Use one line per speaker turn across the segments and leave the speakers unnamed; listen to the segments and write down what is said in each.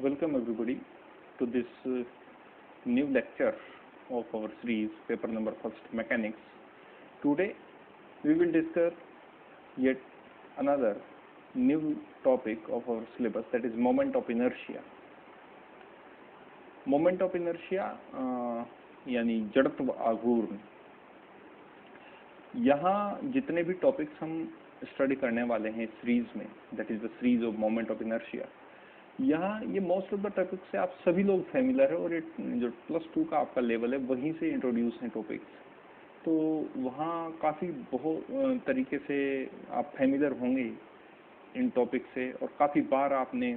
Welcome everybody to this new lecture of our series, paper number first, mechanics. Today we will discuss yet another new topic of our syllabus, that is moment of inertia. Moment of inertia यानी जड़त्व आघूर्ण. यहाँ जितने भी topics हम study करने वाले हैं सीरीज में, that is the series of moment of inertia, यहाँ ये मोस्ट ऑफ द टॉपिक से आप सभी लोग फैमिलियर है और ये जो +2 का आपका लेवल है वहीं से इंट्रोड्यूस हैं टॉपिक्स, तो वहाँ काफ़ी बहुत तरीके से आप फैमिलियर होंगे इन टॉपिक से और काफ़ी बार आपने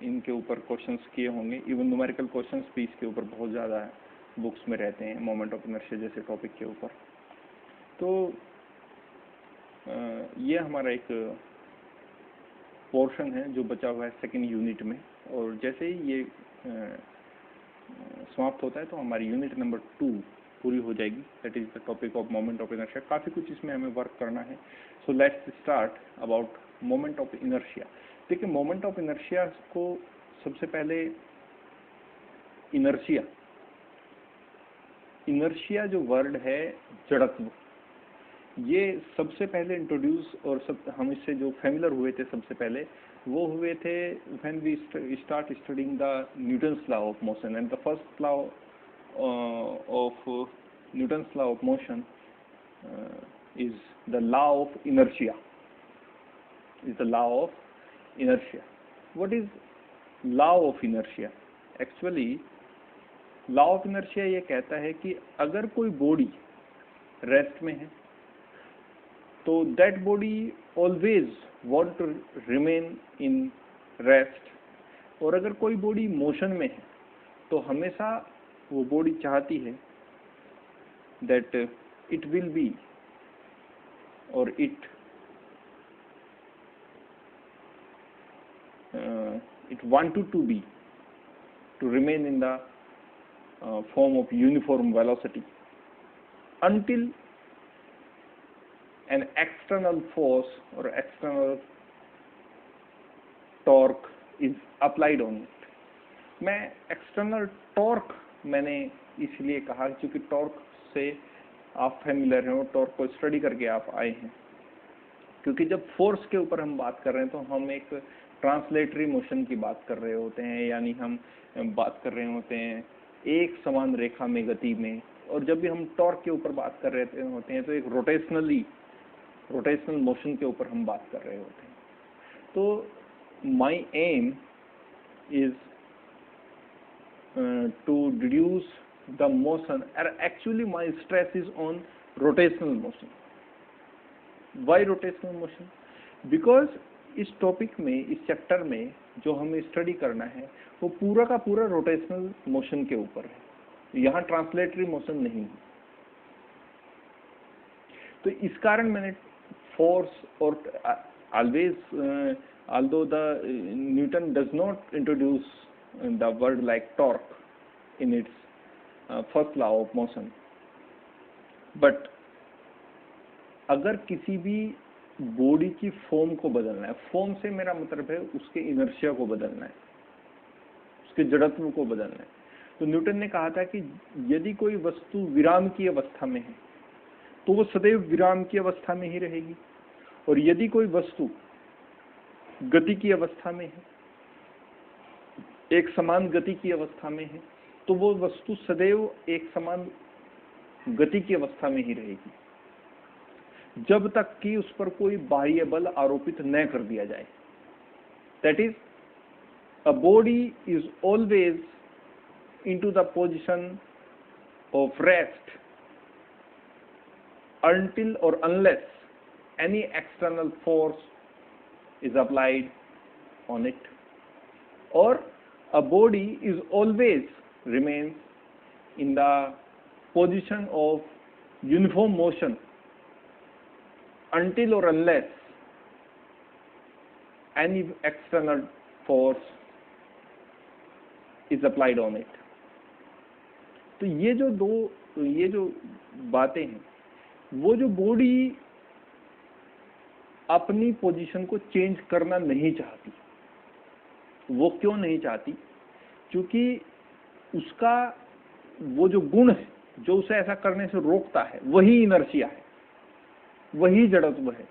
इनके ऊपर क्वेश्चंस किए होंगे. इवन न्यूमेरिकल क्वेश्चंस भी इसके ऊपर बहुत ज़्यादा बुक्स में रहते हैं मोमेंट ऑफ इनर्शिया जैसे टॉपिक के ऊपर. तो ये हमारा एक पोर्शन है जो बचा हुआ है सेकेंड यूनिट में, और जैसे ही ये समाप्त होता है तो हमारी यूनिट नंबर 2 पूरी हो जाएगी, that is the topic of moment of inertia. काफ़ी कुछ इसमें हमें वर्क करना है. सो let's start about moment of inertia. देखिए, मोमेंट ऑफ इनर्शिया को सबसे पहले इनर्शिया जो वर्ड है जड़त्व, ये सबसे पहले इंट्रोड्यूस और हम इससे जो फैमिलियर हुए थे सबसे पहले वो हुए थे when we start studying the Newton's law of motion. And the first law of Newton's law of motion is the law of inertia. What is law of inertia? Actually law of inertia ये कहता है कि अगर कोई body rest में है तो that body always want to remain in rest, और अगर कोई बॉडी मोशन में है तो हमेशा वो बॉडी चाहती है दैट इट विल बी और it wanted to remain in the form of uniform velocity until an external force or external torque is applied on it. मैं external torque मैंने इसलिए कहा क्योंकि टॉर्क से आप फैमिलियर हैं और टॉर्क को स्टडी करके आप आए हैं. क्योंकि जब फोर्स के ऊपर हम बात कर रहे हैं तो हम एक ट्रांसलेटरी मोशन की बात कर रहे होते हैं, यानी हम बात कर रहे होते हैं एक समान रेखा में गति में. और जब भी हम टॉर्क के ऊपर बात कर रहे होते हैं तो एक रोटेशनल मोशन के ऊपर हम बात कर रहे होते हैं. तो my aim is to deduce the motion, actually my stress is on rotational motion. Why rotational motion? Because इस टॉपिक में, इस चैप्टर में जो हमें स्टडी करना है वो पूरा का पूरा रोटेशनल मोशन के ऊपर है. यहाँ ट्रांसलेटरी मोशन नहीं है. तो इस कारण मैंने फोर्स और always although the Newton does not introduce the word like torque in its first law of motion, but अगर किसी भी बॉडी की फॉर्म को बदलना है, फॉर्म से मेरा मतलब है उसके इनर्शिया को बदलना है, उसके जड़त्व को बदलना है, तो न्यूटन ने कहा था कि यदि कोई वस्तु विराम की अवस्था में है तो वो सदैव विराम की अवस्था में ही रहेगी, और यदि कोई वस्तु गति की अवस्था में है, एक समान गति की अवस्था में है, तो वो वस्तु सदैव एक समान गति की अवस्था में ही रहेगी जब तक कि उस पर कोई बाह्य बल आरोपित न कर दिया जाए. That is, a body is always into the position of rest until or unless any external force is applied on it, or a body is always remains in the position of uniform motion until or unless any external force is applied on it. तो ये जो बातें हैं, वो जो body अपनी position को change करना नहीं चाहती, वो क्यों नहीं चाहती? क्योंकि उसका वो जो गुण है जो उसे ऐसा करने से रोकता है वही इनर्शिया है, वही जड़त्व है।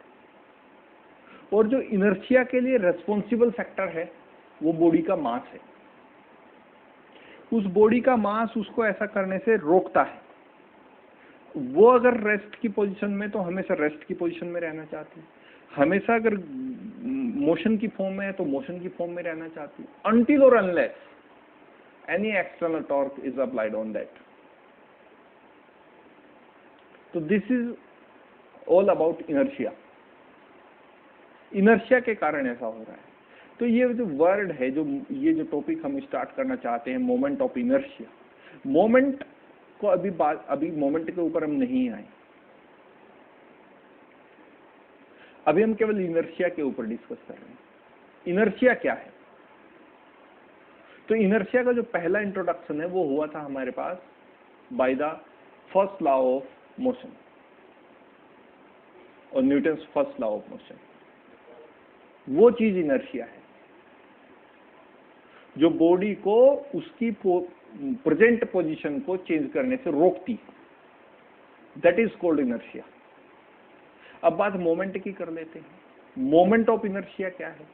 और जो इनर्शिया के लिए रेस्पॉन्सिबल फैक्टर है वो बॉडी का मास है। उस बॉडी का मास उसको ऐसा करने से रोकता है। वो अगर रेस्ट की पोजीशन में तो हमेशा रेस्ट की पोजीशन में रहना चाहती है, हमेशा अगर मोशन की फॉर्म में है तो मोशन की फॉर्म में रहना चाहती है, अनटिल और unless any external torque is applied on that. तो this is all about inertia. Inertia के कारण ऐसा हो रहा है। तो ये जो वर्ड है, जो ये जो टॉपिक हम स्टार्ट करना चाहते हैं, मोमेंट ऑफ इनर्शिया, मोमेंट को अभी मोमेंट के ऊपर हम नहीं आए, अभी हम केवल इनर्शिया के ऊपर डिस्कस कर रहे हैं। इनर्शिया क्या है? तो इनर्शिया का जो पहला इंट्रोडक्शन है वो हुआ था हमारे पास by the first law of motion और Newton's first law of motion. वो चीज इनर्शिया है जो बॉडी को उसकी प्रेजेंट पोजीशन को चेंज करने से रोकती, दैट इज कॉल्ड इनर्शिया। अब बात मोमेंट की कर लेते हैं। मोमेंट ऑफ इनर्शिया क्या है?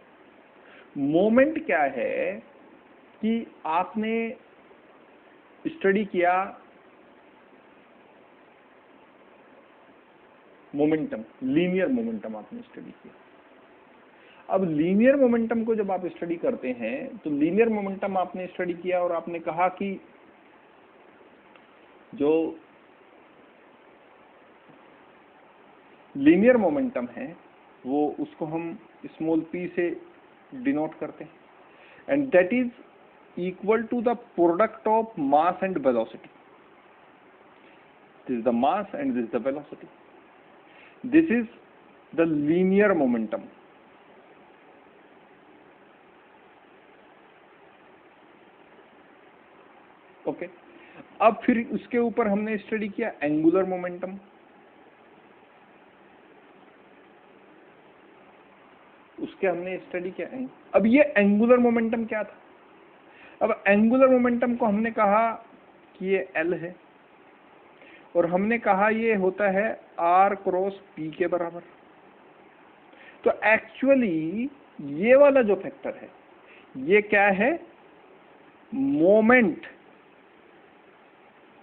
मोमेंट क्या है कि आपने स्टडी किया मोमेंटम, लीनियर मोमेंटम आपने स्टडी किया। अब लीनियर मोमेंटम को जब आप स्टडी करते हैं तो लीनियर मोमेंटम आपने स्टडी किया और आपने कहा कि जो लीनियर मोमेंटम है वो उसको हम स्मॉल p से डिनोट करते हैं, and that is equal to the product of mass and velocity. This is the mass and this is the velocity. This is the linear momentum. Okay, अब फिर उसके ऊपर हमने स्टडी किया एंगुलर मोमेंटम। उसके हमने स्टडी किया अब ये एंगुलर मोमेंटम क्या था? अब एंगुलर मोमेंटम को हमने कहा कि ये L है और हमने कहा ये होता है R क्रॉस P के बराबर। तो एक्चुअली ये वाला जो फैक्टर है ये क्या है? Moment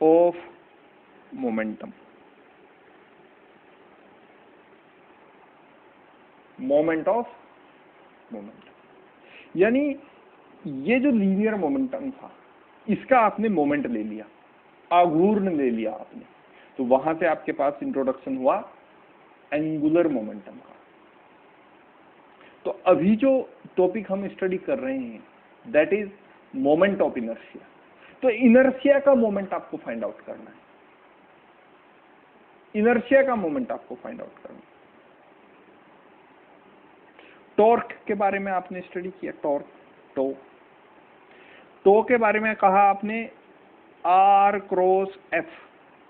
of momentum. Moment of momentum यानी ये जो लीनियर मोमेंटम था इसका आपने मोमेंट ले लिया, आघूर्ण ले लिया आपने, तो वहां से आपके पास इंट्रोडक्शन हुआ एंगुलर मोमेंटम का। तो अभी जो टॉपिक हम स्टडी कर रहे हैं that is moment of inertia. तो इनर्शिया का मोमेंट आपको फाइंड आउट करना है, इनर्शिया का मोमेंट आपको फाइंड आउट करना है। टॉर्क के बारे में आपने स्टडी किया, टॉर्क, टो के बारे में कहा आपने R क्रॉस F,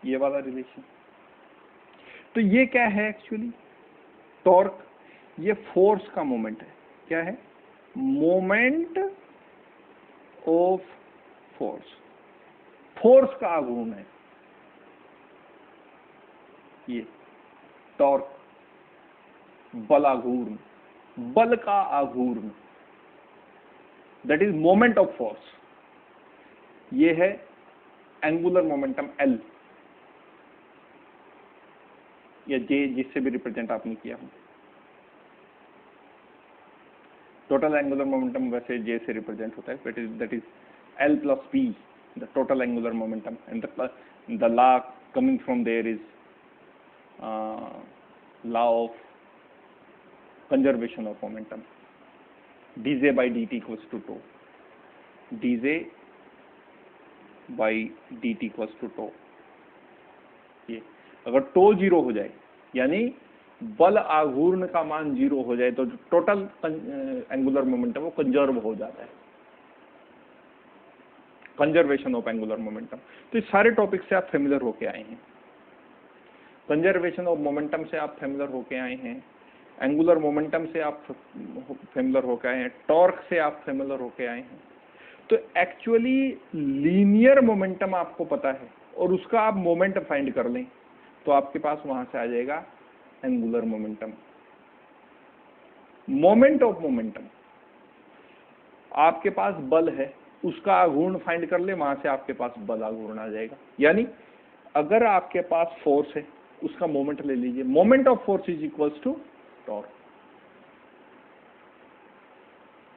ये वाला रिलेशन। तो ये क्या है एक्चुअली? टॉर्क ये फोर्स का मोमेंट है। क्या है? मोमेंट ऑफ फोर्स, फोर्स का आघूर्ण है ये टॉर्क। बल आघूर्ण, बल का आघूर्ण, that is moment of force. ये है एंगुलर मोमेंटम L या J, जिससे भी रिप्रेजेंट आपने किया हो। टोटल एंगुलर मोमेंटम वैसे J से रिप्रेजेंट होता है, that is L plus P, the total angular momentum, and the law coming from there is law of conservation of momentum, dj by dt equals to tau, dj by dt equals to tau। ये अगर to zero हो जाए यानी बल आघूर्ण का मान zero हो जाए तो टोटल एंगुलर मोमेंटम वो कंजर्व हो जाता है, कंजर्वेशन ऑफ एंगुलर मोमेंटम। तो इस सारे टॉपिक से आप फेमिलियर होके आए हैं, कंजर्वेशन ऑफ मोमेंटम से आप फेमिलियर होके आए हैं, एंगुलर मोमेंटम से आप फेमिलियर होके आए हैं, टॉर्क से आप फेमिलियर होके आए हैं। तो एक्चुअली लीनियर मोमेंटम आपको पता है और उसका आप मोमेंट फाइंड कर लें तो आपके पास वहां से आ जाएगा angular momentum. Moment of momentum, आपके पास बल है, उसका आघूर्ण फाइंड कर ले, वहां से आपके पास बल आघूर्ण आ जाएगा। यानी अगर आपके पास फोर्स है, उसका मोमेंट ले लीजिए, moment of force is equals to torque.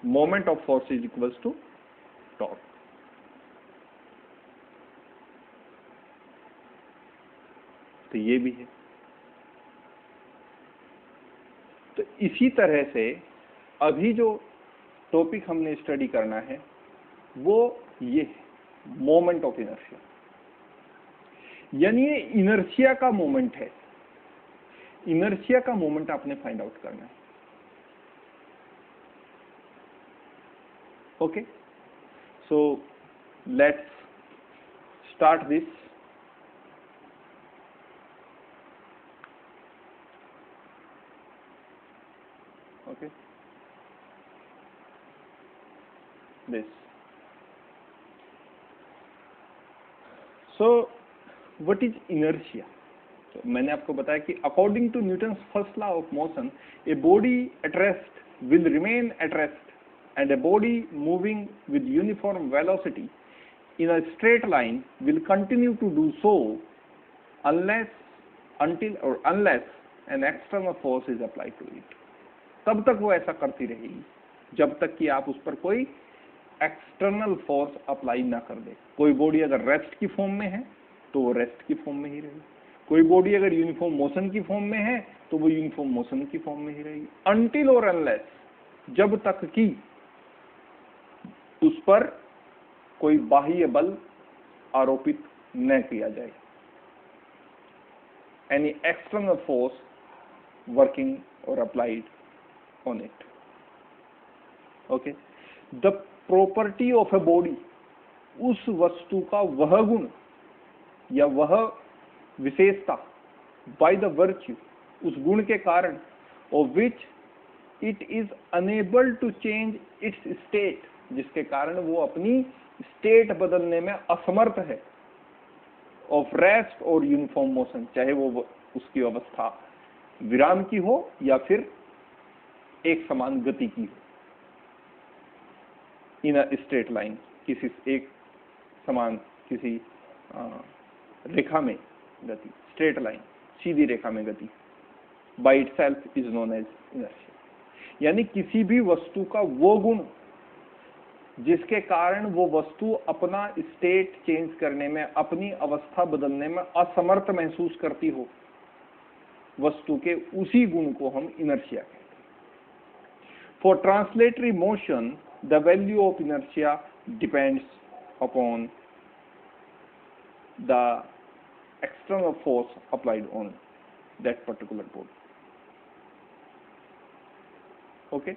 Moment of force is equals to torque. तो ये भी है। तो इसी तरह से अभी जो टॉपिक हमने स्टडी करना है वो ये है, मोमेंट ऑफ इनर्शिया। यानी ये इनर्शिया का मोमेंट है। इनर्शिया का मोमेंट आपने फाइंड आउट करना है। Okay, so let's start this. Okay, this. So what is inertia? तो मैंने आपको बताया कि according to Newton's first law of motion, a body at rest will remain at rest and a body moving with uniform velocity in a straight line will continue to do so unless an external force is applied to it. तब तक वो ऐसा करती रहेगी जब तक कि आप उस पर कोई एक्सटर्नल फोर्स अप्लाई ना कर दे। कोई बॉडी अगर रेस्ट की फॉर्म में है तो वो रेस्ट की फॉर्म में ही रहेगी, कोई बॉडी अगर यूनिफॉर्म मोशन की फॉर्म में है तो वो यूनिफॉर्म मोशन की फॉर्म में ही रहेगी, अनटिल और अनलेस, जब तक कि उस पर कोई बाह्य बल आरोपित न किया जाए, एनी एक्सटर्नल फोर्स वर्किंग और applied on it. Okay, the property of a body, उस वस्तु का वह गुण या वह विशेषता, बाय द वर्च्यू, उस गुण के कारण, of which it is unable to change its state, जिसके कारण वो अपनी स्टेट बदलने में असमर्थ है, ऑफ रेस्ट और यूनिफॉर्म मोशन, चाहे वो उसकी अवस्था विराम की हो या फिर एक समान गति की हो, इन अ स्ट्रेट लाइन, किसी एक समान किसी रेखा में गति, स्ट्रेट लाइन, सीधी रेखा में गति, by itself is known as inertia. यानी किसी भी वस्तु का वो गुण जिसके कारण वो वस्तु अपना स्टेट चेंज करने में, अपनी अवस्था बदलने में असमर्थ महसूस करती हो, वस्तु के उसी गुण को हम इनर्शिया कहते हैं। For translatory motion the value of inertia depends upon the external force applied on that particular body. Okay,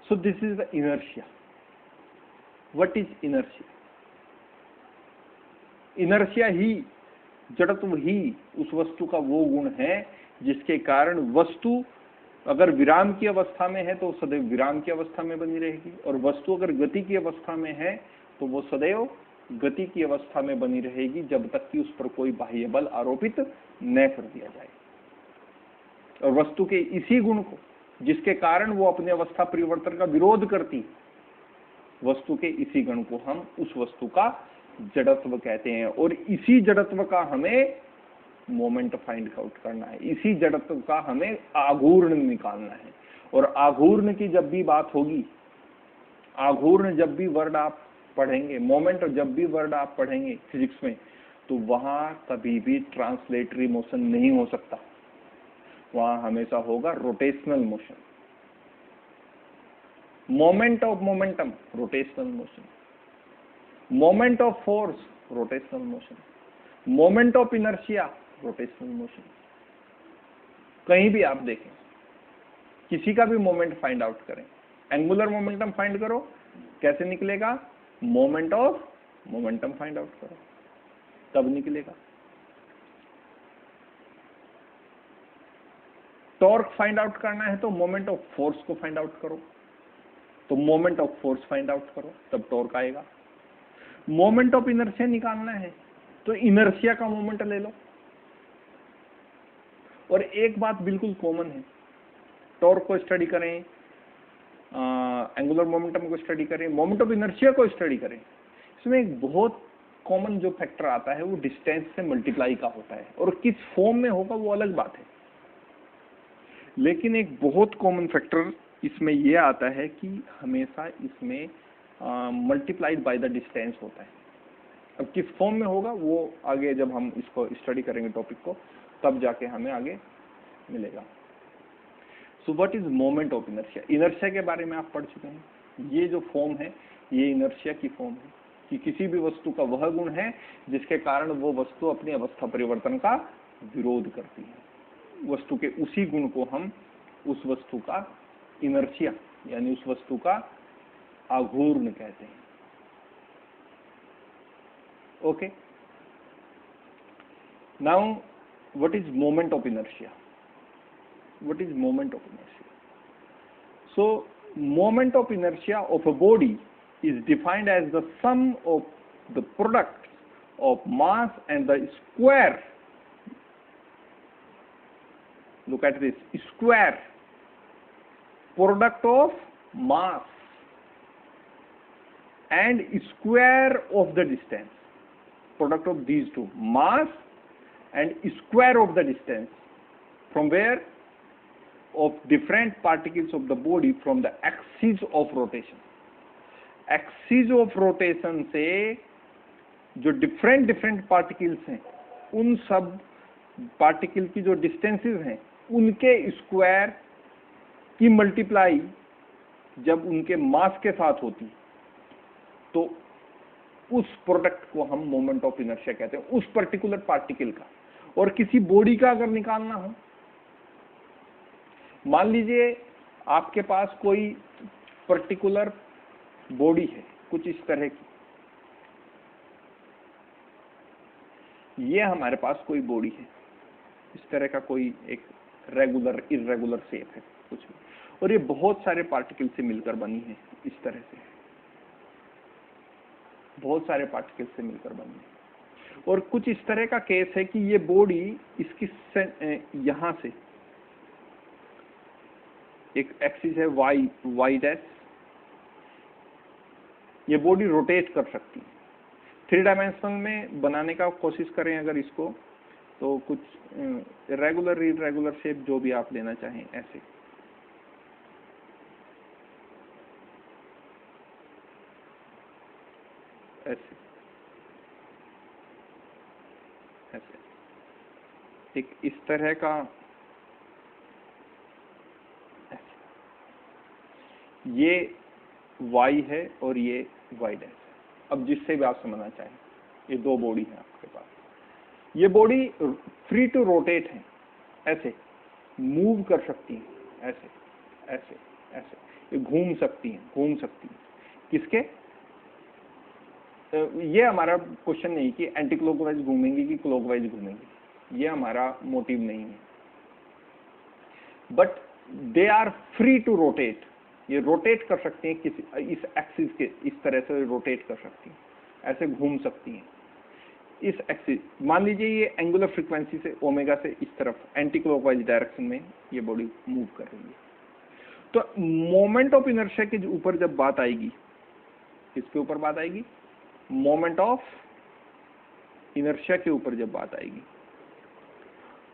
so this is the inertia. What is inertia? inertia ही, जड़त्व ही उस वस्तु का वो गुण है जिसके कारण वस्तु अगर विराम की अवस्था में है तो सदैव विराम की अवस्था में बनी रहेगी, और वस्तु अगर गति की अवस्था में है तो वो सदैव गति की अवस्था में बनी रहेगी जब तक कि उस पर कोई बाह्य बल आरोपित न कर दिया जाए। और वस्तु के इसी गुण को, जिसके कारण वो अपने अवस्था परिवर्तन का विरोध करती, वस्तु के इसी गुण को हम उस वस्तु का जड़त्व कहते हैं। और इसी जड़त्व का हमें मोमेंट फाइंड आउट करना है, इसी जड़त्व का हमें आघूर्ण निकालना है। और आघूर्ण की जब भी बात होगी, आघूर्ण जब भी वर्ड आप पढ़ेंगे, मोमेंट जब भी वर्ड आप पढ़ेंगे फिजिक्स में, तो वहां कभी भी ट्रांसलेटरी मोशन नहीं हो सकता, वहां हमेशा होगा rotational motion. Moment of momentum rotational motion, moment of force rotational motion, moment of inertia rotational motion. कहीं भी आप देखें, किसी का भी मोमेंट फाइंड आउट करें, एंगुलर मोमेंटम फाइंड करो, कैसे निकलेगा? Moment of momentum find out करो, तब निकलेगा। टॉर्क फाइंड आउट करना है तो मोमेंट ऑफ फोर्स को फाइंड आउट करो। तो moment of force find out करो, तब टॉर्क आएगा। मोमेंट ऑफ इनर्शिया निकालना है तो इनर्शिया का मोमेंट ले लो। और एक बात बिल्कुल कॉमन है, टॉर्क को स्टडी करें, एंगुलर मोमेंटम को स्टडी करें, मोमेंट ऑफ इनर्शिया को स्टडी करें, इसमें एक बहुत कॉमन जो फैक्टर आता है वो डिस्टेंस से मल्टीप्लाई का होता है, और किस फॉर्म में होगा वो अलग बात है। लेकिन एक बहुत कॉमन फैक्टर इसमें ये आता है कि हमेशा इसमें मल्टीप्लाइड बाय द डिस्टेंस होता है। अब किस फॉर्म में होगा वो आगे जब हम इसको स्टडी करेंगे टॉपिक को, तब जाके हमें आगे मिलेगा। सो what is moment of inertia? Inertia के बारे में आप पढ़ चुके हैं। ये जो फॉर्म है ये इनर्शिया की फॉर्म है कि किसी भी वस्तु का वह गुण है जिसके कारण वो वस्तु अपनी अवस्था परिवर्तन का विरोध करती है। वस्तु के उसी गुण को हम उस वस्तु का इनर्शिया यानी उस वस्तु का आघूर्ण कहते हैं। Okay, now what is moment of inertia? What is moment of inertia? So moment of inertia of a body is defined as the sum of the product of mass and the square, look at this, square product of mass and square of the distance, product of these two, mass and square of the distance, from where? Of different particles of the body from the axis of rotation. Axis of rotation से जो different particles हैं उन सब particle की जो distances हैं उनके square की multiply जब उनके mass के साथ होती तो उस product को हम moment of inertia कहते हैं, उस particular particle का। और किसी body का अगर निकालना हो, मान लीजिए आपके पास कोई पर्टिकुलर बॉडी है कुछ इस तरह की, ये हमारे पास कोई बॉडी है इस तरह का, कोई एक रेगुलर इर्रेगुलर शेप है कुछ भी, और ये बहुत सारे पार्टिकल से मिलकर बनी है, इस तरह से बहुत सारे पार्टिकल से मिलकर बनी है। और कुछ इस तरह का केस है कि ये बॉडी इसकी यहां से एक एक्सिस है वाई डैश, ये बॉडी रोटेट कर सकती है। 3 डायमेंशनल में बनाने का कोशिश करें अगर इसको, तो कुछ रेगुलर इरेगुलर शेप जो भी आप लेना चाहें, ऐसे ऐसे ऐसे एक इस तरह का, ये y है और ये y डैश। अब जिससे भी आप समझना चाहें, ये दो बॉडी है आपके पास। ये बॉडी फ्री टू रोटेट है, ऐसे मूव कर सकती है, ऐसे ऐसे ऐसे, ये घूम सकती है। किसके? ये हमारा क्वेश्चन नहीं कि एंटी क्लॉकवाइज घूमेंगी कि क्लॉकवाइज घूमेंगी, ये हमारा मोटिव नहीं है, but they are free to rotate. ये रोटेट कर सकती हैं किसी इस एक्सिस के, इस तरह से रोटेट कर सकती हैं, ऐसे घूम सकती हैं इस एक्सिस। मान लीजिए ये एंगुलर फ्रीक्वेंसी से ओमेगा से इस तरफ एंटी क्लॉकवाइज डायरेक्शन में ये बॉडी मूव कर रही है। तो मोमेंट ऑफ इनर्शिया के ऊपर जब बात आएगी, किसके ऊपर बात आएगी? मोमेंट ऑफ इनर्शिया के ऊपर जब बात आएगी,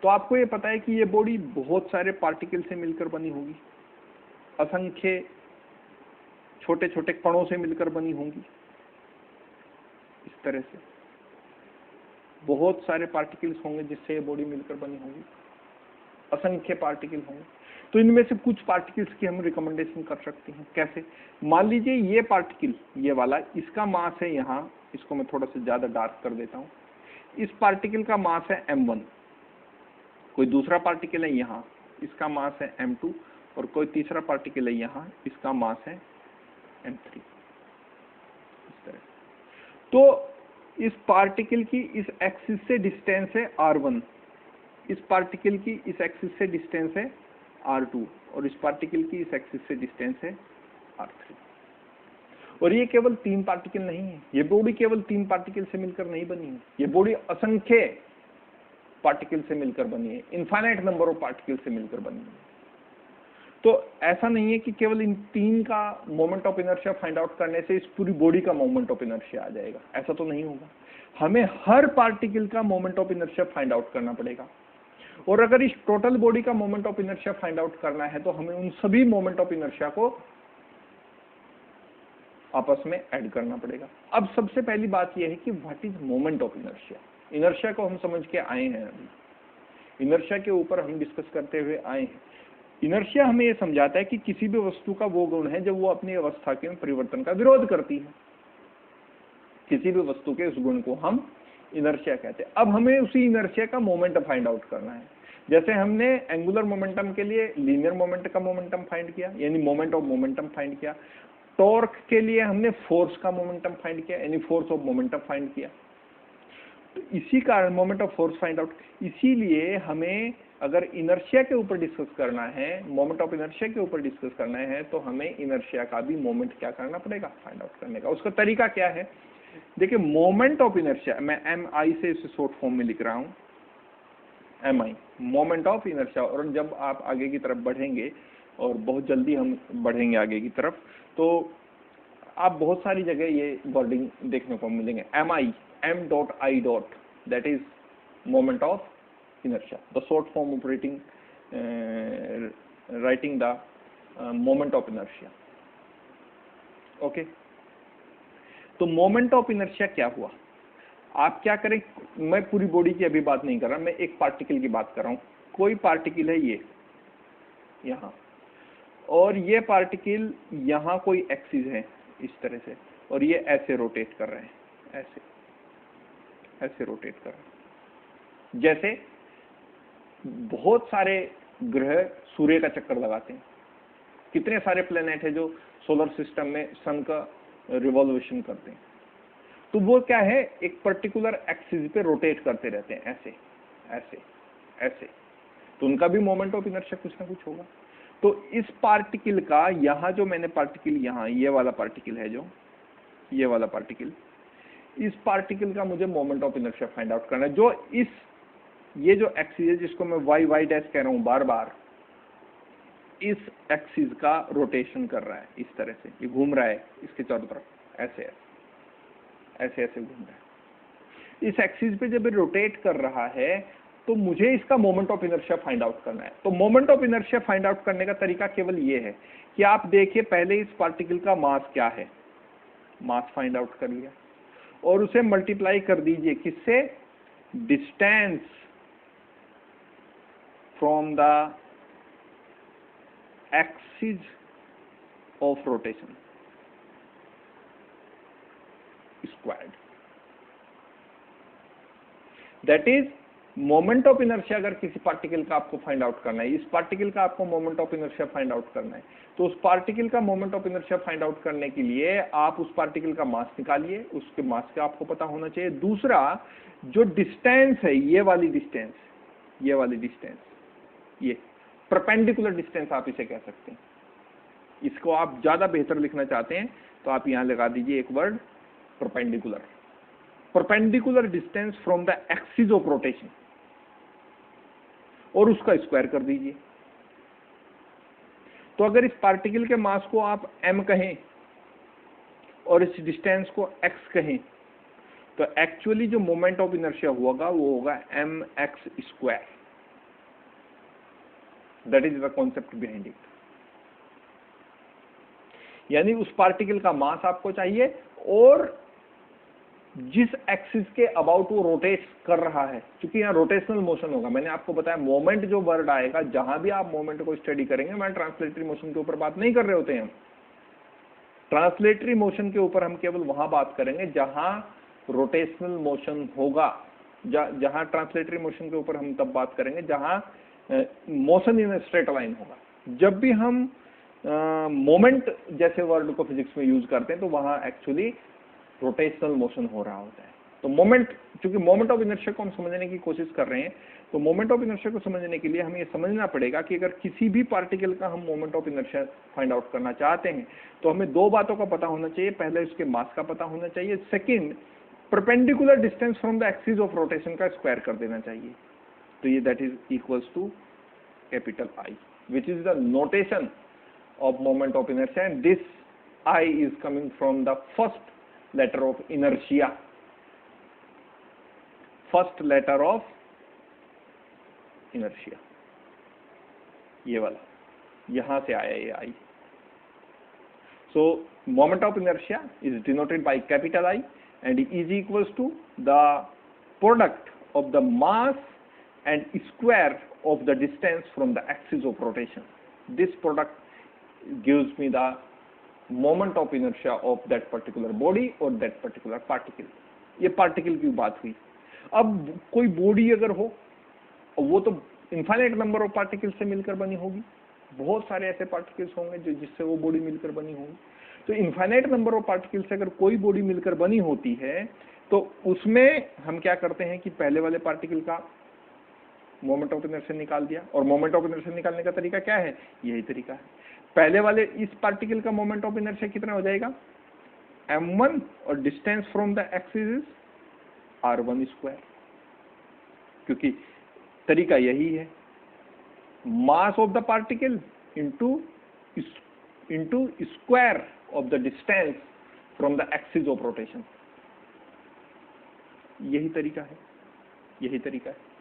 तो आपको ये पता है कि ये बॉडी बहुत सारे पार्टिकल से मिलकर बनी होगी, असंख्य छोटे छोटे कणों से मिलकर बनी होंगी, इस तरह से बहुत सारे पार्टिकल्स होंगे जिससे ये बॉडी मिलकर बनी होगी, असंख्य पार्टिकल होंगे। तो इनमें से कुछ पार्टिकल्स की हम रिकमेंडेशन कर सकते हैं। कैसे? मान लीजिए ये पार्टिकल, ये वाला, इसका मास है यहाँ, इसको मैं थोड़ा सा ज्यादा डार्क कर देता हूँ। इस पार्टिकल का मास है m1, कोई दूसरा पार्टिकल है यहाँ, इसका मास है m2, और कोई तीसरा पार्टिकल है यहाँ, इसका मास है m3, इस तरह। तो इस पार्टिकल की इस एक्सिस से डिस्टेंस है r1, इस पार्टिकल की इस एक्सिस से डिस्टेंस है r2, और इस पार्टिकल की इस एक्सिस से डिस्टेंस है r3। और ये केवल 3 पार्टिकल नहीं है, ये बॉडी केवल 3 पार्टिकल से मिलकर नहीं बनी है, ये बॉडी असंख्य पार्टिकल से मिलकर बनी है, इनफाइनाइट नंबर ऑफ पार्टिकल से मिलकर बनी है। तो ऐसा नहीं है कि केवल इन 3 का moment of inertia find out करने से इस पूरी बॉडी का मोमेंट ऑफ इनर्शिया आ जाएगा, ऐसा तो नहीं होगा। हमें हर पार्टिकल का moment of inertia find out करना पड़ेगा, और अगर इस टोटल बॉडी का moment of inertia find out करना है तो हमें उन सभी मोमेंट ऑफ इनर्शिया को आपस में ऐड करना पड़ेगा। अब सबसे पहली बात यह है कि what is moment of inertia. Inertia को हम समझ के आए हैं, अभी इनर्शिया के ऊपर हम डिस्कस करते हुए आए हैं। इनर्शिया हमें यह समझाता है कि किसी भी वस्तु का वो गुण है जब वो अपनी अवस्था के परिवर्तन का विरोध करती है। किसी भी वस्तु के उस गुण को हम इनर्शिया कहते हैं। अब हमें उसी इनर्शिया का मोमेंट फाइंड आउट करना है। जैसे हमने एंगुलर मोमेंटम के लिए लीनियर मोमेंट का मोमेंटम फाइंड किया, यानी मोमेंट ऑफ मोमेंटम फाइंड किया। टॉर्क के लिए हमने फोर्स का मोमेंटम फाइंड किया, यानी फोर्स ऑफ मोमेंटम फाइंड किया। तो इसी कारण moment of force find out. इसीलिए हमें अगर इनर्शिया के ऊपर डिस्कस करना है, मोमेंट ऑफ इनर्शिया के ऊपर डिस्कस करना है, तो हमें इनर्शिया का भी मोमेंट क्या करना पड़ेगा, फाइंड आउट करने का। उसका तरीका क्या है, देखिए मोमेंट ऑफ इनर्शिया, मैं MI से इसे शॉर्ट फॉर्म में लिख रहा हूं, MI मोमेंट ऑफ इनर्शिया। और जब आप आगे की तरफ बढ़ेंगे, और बहुत जल्दी हम बढ़ेंगे आगे की तरफ, तो आप बहुत सारी जगह ये वर्डिंग देखने को मिलेंगे। MI m.I. that is moment of inertia, the short form of writing the moment of inertia. Okay, तो मोमेंट ऑफ इनर्शिया क्या हुआ। आप क्या करें, मैं पूरी बॉडी की अभी बात नहीं कर रहा, मैं एक पार्टिकल की बात कर रहा हूं। कोई पार्टिकल है ये यहां, और ये पार्टिकल यहां कोई एक्सिस है इस तरह से, और ये ऐसे रोटेट कर रहे हैं, ऐसे ऐसे रोटेट कर रहे हैं। जैसे बहुत सारे ग्रह सूर्य का चक्कर लगाते हैं, कितने सारे प्लेनेट है जो सोलर सिस्टम में सन का रिवॉल्यूशन करते हैं, तो वो क्या है, एक पर्टिकुलर एक्सिस पे रोटेट करते रहते हैं, ऐसे ऐसे ऐसे। तो उनका भी मोमेंट ऑफ इनर्शिया कुछ ना कुछ होगा। तो इस पार्टिकल का, यहाँ जो मैंने पार्टिकल, यहाँ ये वाला पार्टिकल है, जो ये वाला पार्टिकल, इस पार्टिकल का मुझे moment of inertia find out करना है। जो इस, ये जो एक्सिस है जिसको मैं y डैश कह रहा हूं बार बार, इस एक्सिस का रोटेशन कर रहा है इस तरह से, ये घूम रहा है इसके चारों तरफ, ऐसे ऐसे ऐसे घूम रहा है। इस एक्सिस पे जब ये रोटेट कर रहा है तो मुझे इसका moment of inertia find out करना है। तो moment of inertia find out करने का तरीका केवल ये है कि आप देखिए पहले इस पार्टिकल का मास क्या है, मास फाइंड आउट कर लिया, और उसे मल्टीप्लाई कर दीजिए किससे, distance from the axis of rotation squared. That is moment of inertia. अगर किसी पार्टिकल का आपको फाइंड आउट करना है, इस पार्टिकल का आपको moment of inertia find out करना है, तो उस पार्टिकल का moment of inertia find out करने के लिए आप उस पार्टिकल का मास निकालिए, उसके मास का आपको पता होना चाहिए। दूसरा, जो डिस्टेंस है, ये वाली डिस्टेंस, ये वाली डिस्टेंस, ये परपेंडिकुलर डिस्टेंस आप इसे कह सकते हैं। इसको आप ज्यादा बेहतर लिखना चाहते हैं तो आप यहां लगा दीजिए एक word, perpendicular. Perpendicular distance from the axis of rotation, और उसका स्क्वायर कर दीजिए। तो अगर इस पार्टिकल के मास को आप m कहें और इस डिस्टेंस को x कहें, तो एक्चुअली जो मोमेंट ऑफ इनर्शिया होगा वो होगा mx square. That is the concept behind it. यानी उस पार्टिकल का मास आपको चाहिए, और जिस एक्सिस के अबाउट वो रोटेट कर रहा है, क्योंकि यहाँ रोटेशनल मोशन होगा। मैंने आपको बताया मोमेंट जो वर्ड आएगा, जहां भी आप मोमेंट को स्टडी करेंगे, मैं ट्रांसलेटरी मोशन के ऊपर बात नहीं कर रहे होते हैं हम। ट्रांसलेटरी मोशन के ऊपर हम केवल वहां बात करेंगे जहां रोटेशनल मोशन होगा। जहां ट्रांसलेटरी मोशन के ऊपर हम तब बात करेंगे जहां मोशन इन स्ट्रेट लाइन होगा। जब भी हम मोमेंट जैसे वर्ड को फिजिक्स में यूज करते हैं तो वहां एक्चुअली रोटेशनल मोशन हो रहा होता है। तो मोमेंट, चूंकि मोमेंट ऑफ इनर्शिया को हम समझने की कोशिश कर रहे हैं, तो मोमेंट ऑफ इनर्शिया को समझने के लिए हमें ये समझना पड़ेगा कि अगर किसी भी पार्टिकल का हम moment of inertia find out करना चाहते हैं तो हमें दो बातों का पता होना चाहिए। पहले उसके मास का पता होना चाहिए, second perpendicular distance from the axis of rotation का स्क्वायर कर देना चाहिए। तो ये that is equals to capital I, which is the notation of moment of inertia, and this I is coming from the first letter of inertia, first letter of inertia, ये वाला यहां से आया ये I. So moment of inertia is denoted by capital I and is equals to the product of the mass and square of the distance from the axis of rotation. This product gives me the moment of inertia of that particular body or that particular particle. ये particle की बात हुई। अब कोई body अगर हो, वो तो infinite number of particles से मिलकर बनी होगी, बहुत सारे ऐसे particles होंगे जो जिससे वो body मिलकर बनी होगी। तो infinite number of particles से अगर कोई body मिलकर बनी होती है तो उसमें हम क्या करते हैं कि पहले वाले particle का मोमेंट ऑफ इनर्शिया निकाल दिया, और मोमेंट ऑफ इनर्शिया निकालने का तरीका क्या है, यही तरीका है। पहले वाले इस पार्टिकल का मोमेंट ऑफ इनर्शिया कितना हो जाएगा, m1, और distance from the axis is r1 square, क्योंकि तरीका यही है, मास of the particle into square of the distance from the axis of rotation. यही तरीका है, यही तरीका है।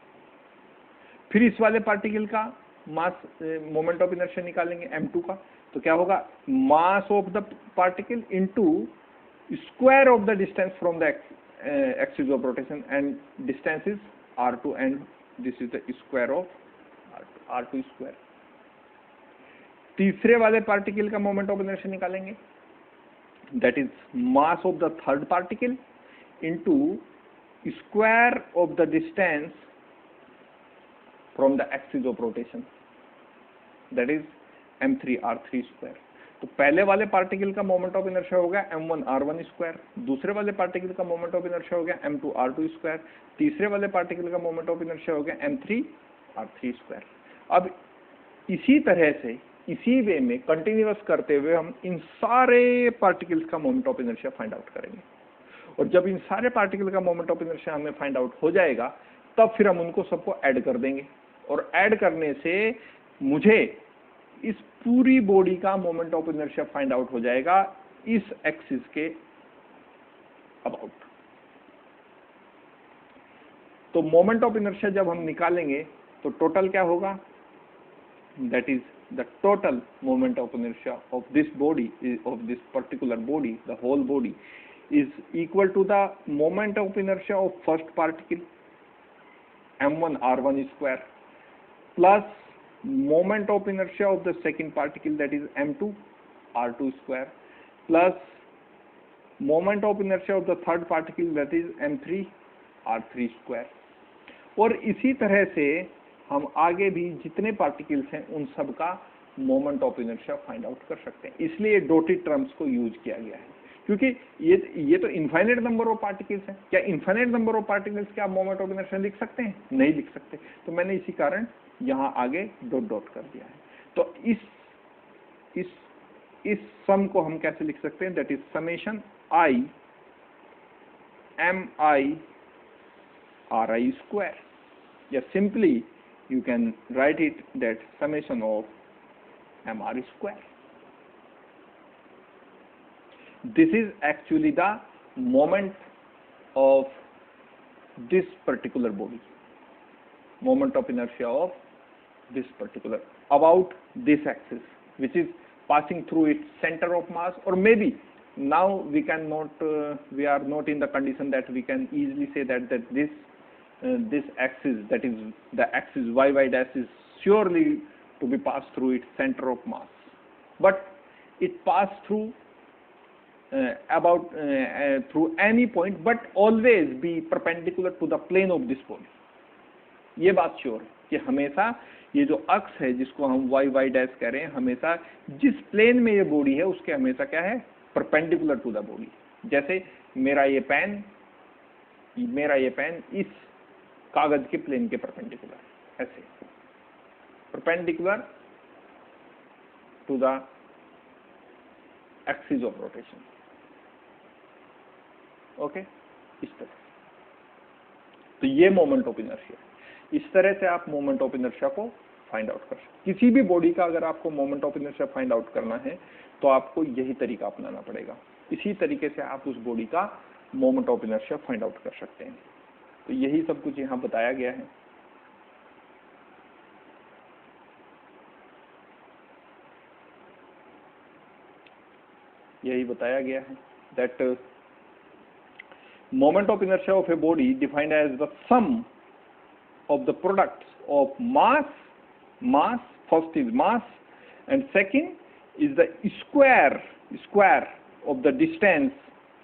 फिर इस वाले पार्टिकल का मास मोमेंट ऑफ इनर्शिया निकालेंगे m2 का, तो क्या होगा, मास of the particle into square of the distance from the axis of rotation, and distance is r2 and this is the square of r2 square. तीसरे वाले पार्टिकल का moment of inertia निकालेंगे, that is mass of the third particle into square of the distance from the axis of rotation, that is m3 r3 square। तो पहले वाले particle का moment of inertia हो गया m1 r1 स्क्वायर, दूसरे वाले particle का मोमेंट ऑफ इनर्शिया हो गया m2 r2 स्क्वायर, तीसरे वाले पार्टिकल का मोमेंट ऑफ इनर्शिया हो गया m3 r3 स्क्वायर। अब इसी तरह से इसी वे में कंटिन्यूअस करते हुए हम इन सारे पार्टिकल्स का moment of inertia find out करेंगे, और जब इन सारे पार्टिकल का मोमेंट ऑफ इनर्शिया हमें फाइंड आउट हो जाएगा तब फिर हम उनको सबको ऐड कर देंगे, और ऐड करने से मुझे इस पूरी बॉडी का moment of inertia find out हो जाएगा इस एक्सिस के अबाउट। तो मोमेंट ऑफ इनर्शिया जब हम निकालेंगे तो टोटल क्या होगा, that is the total moment of inertia of this body, of this particular body, the whole body is equal to the moment of inertia of first particle m1 r1 square plus moment of inertia of the second particle, that is m2 r2 square plus moment of inertia of the third particle, that is m3 r3 square। और इसी तरह से हम आगे भी जितने particles हैं उन सब का moment of inertia find out कर सकते हैं। इसलिए डॉटेड टर्म्स को यूज किया गया है, क्योंकि ये तो इनफाइनाइट नंबर ऑफ पार्टिकल्स हैं। क्या इनफाइनाइट नंबर ऑफ पार्टिकल्स क्या मोमेंट ऑफ इनर्शिया लिख सकते हैं? नहीं लिख सकते। तो मैंने इसी कारण यहां आगे डॉट डॉट कर दिया है। तो इस सम को हम कैसे लिख सकते हैं, that is summation I M I R I square, या simply you can write it that summation of M R square. This is actually the moment of this particular body, moment of inertia of this particular, about this axis, which is passing through its center of mass, or maybe now we cannot, we are not in the condition that we can easily say that this axis, that is the axis y dash, is surely to be passed through its center of mass, but it passed through through any point, but always be perpendicular to the plane of this body। ये बात sure है कि हमेशा ये जो अक्ष है जिसको हम y डैश कह रहे हैं, हमेशा जिस प्लेन में ये बॉडी है उसके हमेशा क्या है, परपेंडिकुलर टू द बॉडी। जैसे मेरा ये पेन मेरा ये पेन इस कागज के प्लेन के परपेंडिकुलर, ऐसे perpendicular to the axis of rotation. Okay, इस तरह। तो ये मोमेंट ऑफ इनर्शिया, इस तरह से आप मोमेंट ऑफ इनर्शिया को फाइंड आउट कर सकते। किसी भी बॉडी का अगर आपको moment of inertia find out करना है तो आपको यही तरीका अपनाना पड़ेगा। इसी तरीके से आप उस बॉडी का moment of inertia find out कर सकते हैं। तो यही सब कुछ यहाँ बताया गया है। यही बताया गया है that moment of inertia of a body defined as the sum of the products of mass, first is mass, and second is the square of the distance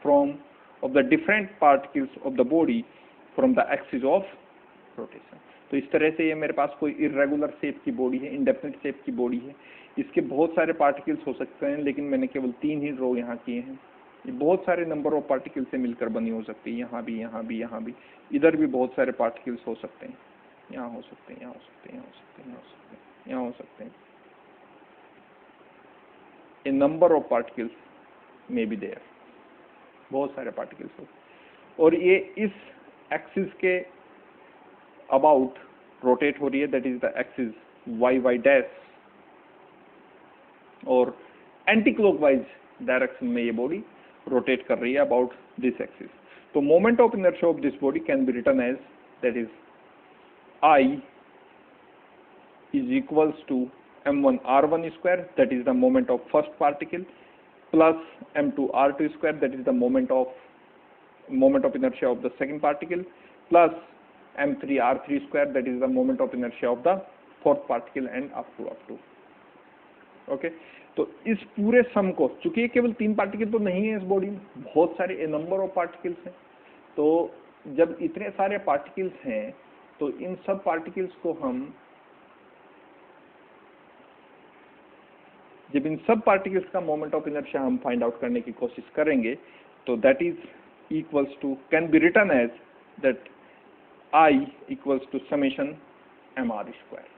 of the different particles of the body from the axis of rotation। तो इस तरह से ये मेरे पास कोई irregular shape की body है, indefinite shape की बॉडी है। इसके बहुत सारे पार्टिकल्स हो सकते हैं, लेकिन मैंने केवल 3 ही रो यहाँ किए हैं। ये बहुत सारे नंबर ऑफ पार्टिकल से मिलकर बनी हो सकती है, यहाँ भी, यहाँ भी, यहाँ भी, इधर भी बहुत सारे पार्टिकल्स हो सकते हैं, यहाँ हो सकते हैं, यहाँ हो सकते हैं, यहाँ हो सकते हैं, यहाँ हो सकते हैं, यहाँ हो सकते हैं। A number of particles may be there, बहुत सारे पार्टिकल्स हो, और ये इस एक्सिस के अबाउट रोटेट हो रही है, that is the axis y dash, और एंटी क्लॉकवाइज डायरेक्शन में ये बॉडी रोटेट कर रही है अबाउट दिस एक्सिस। तो moment of inertia of this body can be written as that is I is equals to m1 r1 square, that is the moment of first particle, plus m2 r2 square, that is the moment of inertia of the second particle, plus m3 r3 square, that is the moment of inertia of the fourth particle, and up to okay. तो इस पूरे सम को, चूंकि ये केवल 3 particle तो नहीं है इस बॉडी में, बहुत सारे ए नंबर ऑफ पार्टिकल्स हैं। तो जब इतने सारे पार्टिकल्स हैं तो इन सब पार्टिकल्स को जब इन सब पार्टिकल्स का मोमेंट ऑफ इनर्शिया हम फाइंड आउट करने की कोशिश करेंगे, तो that is equals to, can be written as that I equals to summation mr square,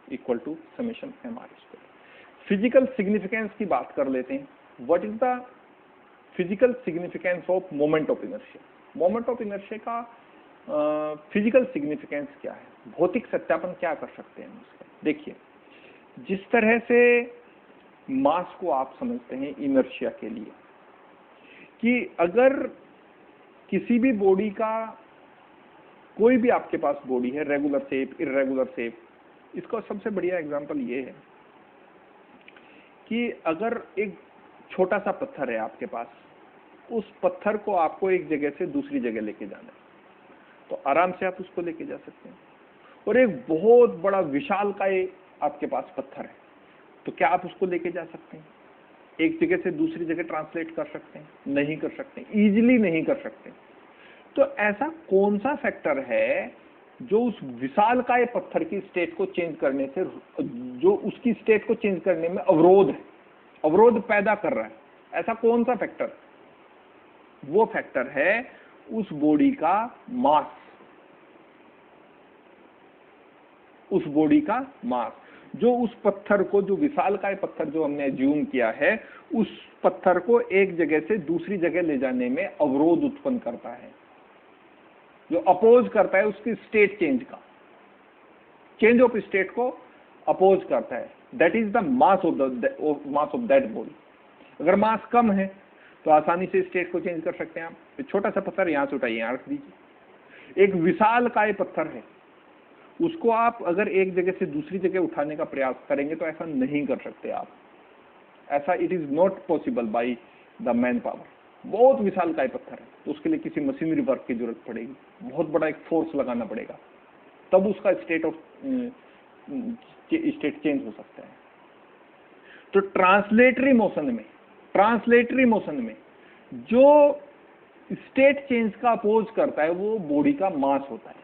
equal to summation mr square. Physical significance की बात कर लेते हैं। What is the physical significance of moment of inertia? मोमेंट of इनर्शिया का physical significance क्या है, भौतिक सत्यापन क्या कर सकते हैं उसका? देखिए, जिस तरह से मास को आप समझते हैं इनर्शिया के लिए, कि अगर किसी भी बॉडी का, कोई भी आपके पास बॉडी है, रेगुलर शेप, इरेगुलर शेप, इसका सबसे बढ़िया एग्जांपल ये है कि अगर एक छोटा सा पत्थर है आपके पास, उस पत्थर को आपको एक जगह से दूसरी जगह लेके जाना है, तो आराम से आप उसको लेके जा सकते हैं। और एक बहुत बड़ा विशालकाय आपके पास पत्थर है, तो क्या आप उसको लेके जा सकते हैं? एक जगह से दूसरी जगह ट्रांसलेट कर सकते हैं? नहीं कर सकते, इजीली नहीं कर सकते। तो ऐसा कौन सा फैक्टर है जो उस विशालकाय पत्थर की स्टेट को चेंज करने से, जो उसकी स्टेट को चेंज करने में अवरोध पैदा कर रहा है? ऐसा कौन सा फैक्टर? वो फैक्टर है उस बॉडी का मास, उस बॉडी का मास, जो उस पत्थर को, जो विशालकाय पत्थर जो हमने एज्यूम किया है, उस पत्थर को एक जगह से दूसरी जगह ले जाने में अवरोध उत्पन्न करता है, जो अपोज करता है उसकी स्टेट चेंज का, चेंज ऑफ स्टेट को अपोज करता है। That is the mass of that body. अगर मास कम है तो आसानी से स्टेट को चेंज कर सकते हैं आप। छोटा सा पत्थर यहां से उठाइए, यहां रख दीजिए। एक विशालकाय पत्थर है, उसको आप अगर एक जगह से दूसरी जगह उठाने का प्रयास करेंगे तो ऐसा नहीं कर सकते आप। ऐसा it is not possible by the man power. बहुत विशालकाय पत्थर है तो उसके लिए किसी मशीनरी वर्क की जरूरत पड़ेगी, बहुत बड़ा एक फोर्स लगाना पड़ेगा, तब उसका स्टेट चेंज हो सकता है। तो ट्रांसलेटरी मोशन में जो स्टेट चेंज का अपोज करता है वो बॉडी का मास होता है,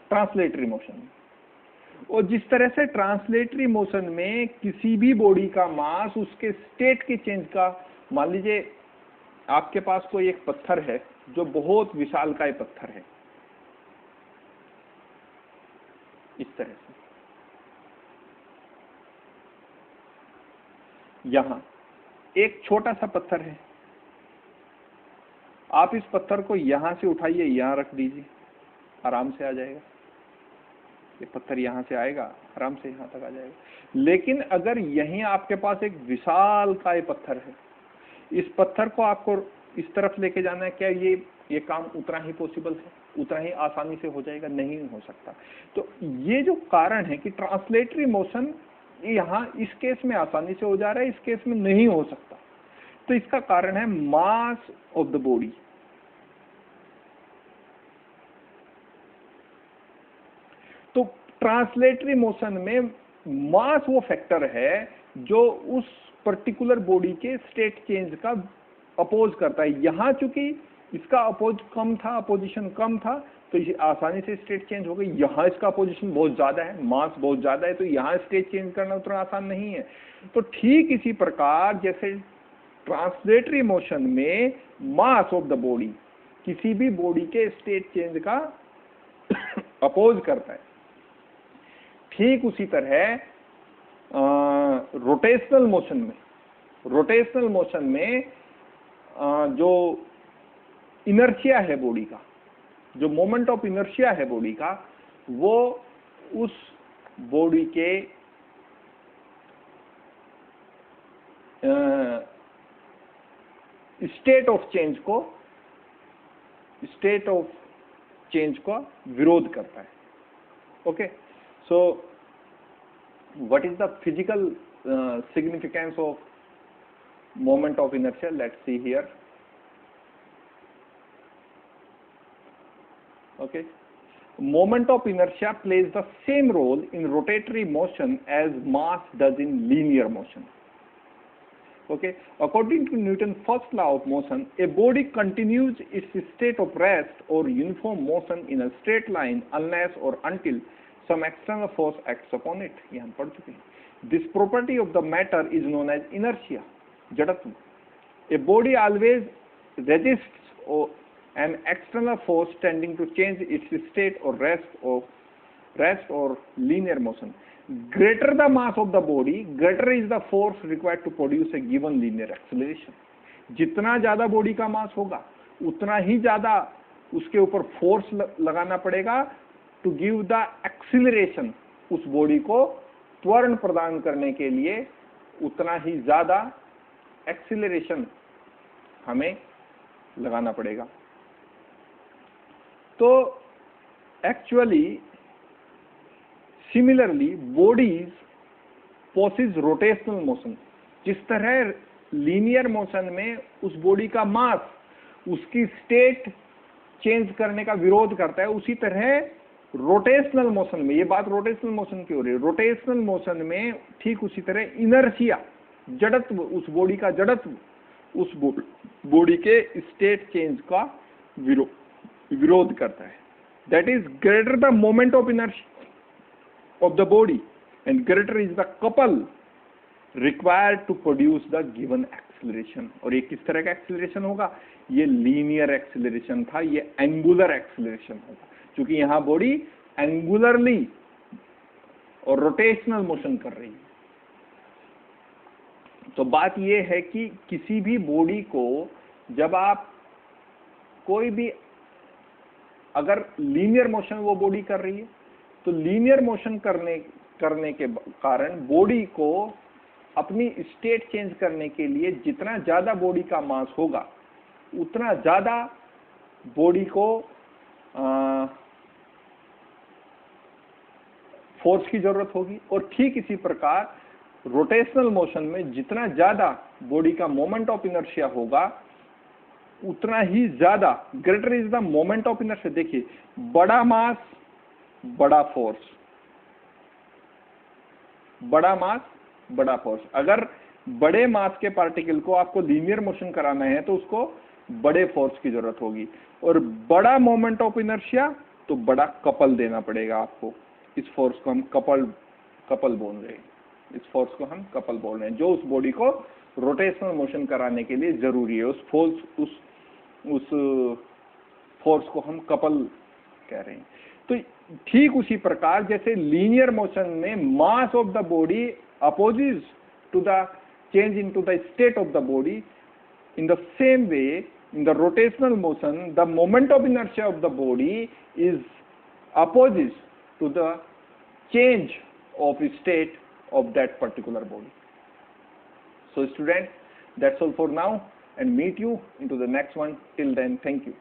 ट्रांसलेटरी मोशन में। और जिस तरह से ट्रांसलेटरी मोशन में किसी भी बॉडी का मास उसके स्टेट के चेंज का, मान लीजिए आपके पास कोई एक पत्थर है जो बहुत विशालकाय पत्थर है, इस तरह से, यहां एक छोटा सा पत्थर है, आप इस पत्थर को यहां से उठाइए, यहां रख दीजिए, आराम से आ जाएगा, ये पत्थर यहां से आएगा, आराम से यहां तक आ जाएगा। लेकिन अगर यहीं आपके पास एक विशालकाय पत्थर है, इस पत्थर को आपको इस तरफ लेके जाना है, क्या ये काम उतना ही पॉसिबल है, उतना ही आसानी से हो जाएगा? नहीं हो सकता। तो ये जो कारण है कि ट्रांसलेटरी मोशन यहाँ इस केस में आसानी से हो जा रहा है, इस केस में नहीं हो सकता, तो इसका कारण है मास ऑफ द बॉडी। तो ट्रांसलेटरी मोशन में मास वो फैक्टर है जो उस पर्टिकुलर बॉडी के स्टेट चेंज का अपोज करता है। यहां चूंकि इसका अपोज कम था, अपोजिशन कम था, तो ये आसानी से स्टेट चेंज हो गई। यहाँ इसका अपोजिशन बहुत ज्यादा है, मास बहुत ज्यादा है, तो यहाँ स्टेट चेंज करना उतना आसान नहीं है। तो ठीक इसी प्रकार जैसे ट्रांसलेटरी मोशन में मास ऑफ द बॉडी किसी भी बॉडी के स्टेट चेंज का अपोज करता है, ठीक उसी तरह रोटेशनल मोशन में जो इनर्शिया है बॉडी का, जो मोमेंट ऑफ इनर्शिया है बॉडी का, वो उस बॉडी के स्टेट ऑफ चेंज का विरोध करता है। Okay, so what is the physical significance of moment of inertia? Let's see here. Okay, moment of inertia plays the same role in rotatory motion as mass does in linear motion. Okay, according to Newton's first law of motion, a body continues its state of rest or uniform motion in a straight line unless or until some external force acts upon it. ये हम पढ़ चुके हैं। This property of the matter is known as inertia, जड़त्व। A body always resists or an external force tending to change its state or rest or linear motion. Greater the mass of the body, greater is the force required to produce a given linear acceleration. जितना ज्यादा body का मास होगा उतना ही ज्यादा उसके ऊपर force लगाना पड़ेगा टू गिव द एक्सिलरेशन। उस बॉडी को त्वरण प्रदान करने के लिए उतना ही ज्यादा एक्सिलरेशन हमें लगाना पड़ेगा। तो actually similarly bodies possess rotational motion. जिस तरह लीनियर मोशन में उस बॉडी का मास उसकी स्टेट चेंज करने का विरोध करता है, उसी तरह रोटेशनल मोशन में, ये बात रोटेशनल मोशन की हो रही है, रोटेशनल मोशन में ठीक उसी तरह इनर्शिया, जड़त्व, उस बॉडी का जड़त्व उस बॉडी के स्टेट चेंज का विरोध करता है। That is greater the moment of inertia of the body and greater is the couple required to produce the given acceleration. और ये किस तरह का एक्सिलरेशन होगा? ये लीनियर एक्सिलरेशन था, ये एंगुलर एक्सिलरेशन होगा, क्योंकि यहां बॉडी एंगुलरली और रोटेशनल मोशन कर रही है। तो बात यह है कि किसी भी बॉडी को जब आप कोई भी अगर लीनियर मोशन वो बॉडी कर रही है, तो लीनियर मोशन करने के कारण बॉडी को अपनी स्टेट चेंज करने के लिए जितना ज्यादा बॉडी का मास होगा उतना ज्यादा बॉडी को फोर्स की जरूरत होगी। और ठीक इसी प्रकार रोटेशनल मोशन में जितना ज्यादा बॉडी का मोमेंट ऑफ इनर्शिया होगा उतना ही ज्यादा greater is the moment of inertia. देखिए, बड़ा मास बड़ा फोर्स, बड़ा मास बड़ा फोर्स। अगर बड़े मास के पार्टिकल को आपको लीनियर मोशन कराना है तो उसको बड़े फोर्स की जरूरत होगी, और बड़ा मोमेंट ऑफ इनर्शिया तो बड़ा कपल देना पड़ेगा आपको। इस फोर्स को हम कपल बोल रहे हैं, इस फोर्स को हम कपल बोल रहे हैं, जो उस बॉडी को रोटेशनल मोशन कराने के लिए जरूरी है। उस फोर्स को हम कपल कह रहे हैं। तो ठीक उसी प्रकार जैसे लीनियर मोशन में mass of the body opposes to the change into the state of the body, in the same way in the rotational motion the moment of inertia of the body is opposite to the change of state of that particular body. So students, that's all for now, and meet you into the next one. Till then, thank you.